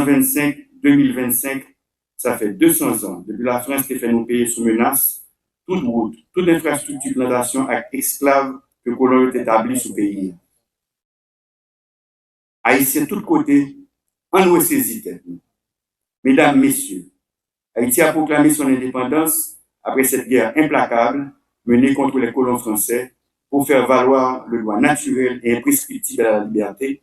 2025, ça fait 200 ans depuis la France qui fait nos pays sous menace, toute route, toute infrastructure de plantation avec esclaves que colon établi sous pays. Haïtiens de tous côtés, en nous saisi tête. Mesdames, messieurs, Haïti a proclamé son indépendance après cette guerre implacable menée contre les colons français pour faire valoir le droit naturel et imprescriptible à la liberté,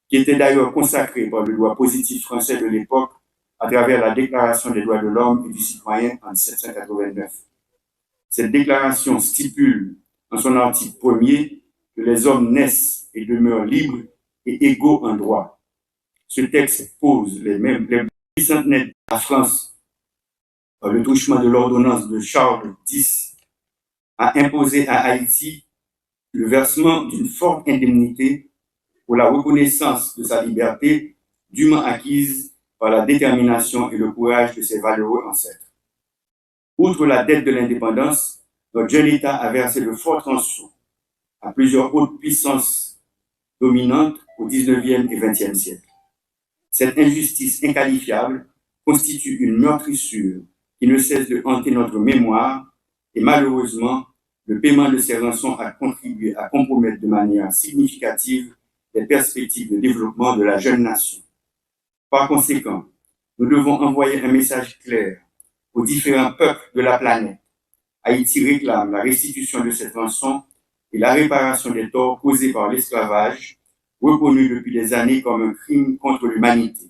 qui était d'ailleurs consacré par le droit positif français de l'époque à travers la Déclaration des droits de l'homme et du citoyen en 1789. Cette déclaration stipule en son article 1er que les hommes naissent et demeurent libres et égaux en droit. Ce texte pose les centenaires de la France par le truchement de l'ordonnance de Charles X a imposé à Haïti le versement d'une forte indemnité pour la reconnaissance de sa liberté dûment acquise par la détermination et le courage de ses valeureux ancêtres. Outre la dette de l'indépendance, notre jeune État a versé de fortes rançons à plusieurs autres puissances dominantes au XIXe et XXe siècle. Cette injustice inqualifiable constitue une meurtrissure qui ne cesse de hanter notre mémoire et malheureusement, le paiement de ces rançons a contribué à compromettre de manière significative les perspectives de développement de la jeune nation. Par conséquent, nous devons envoyer un message clair aux différents peuples de la planète. Haïti réclame la restitution de cette rançon et la réparation des torts causés par l'esclavage, reconnu depuis des années comme un crime contre l'humanité.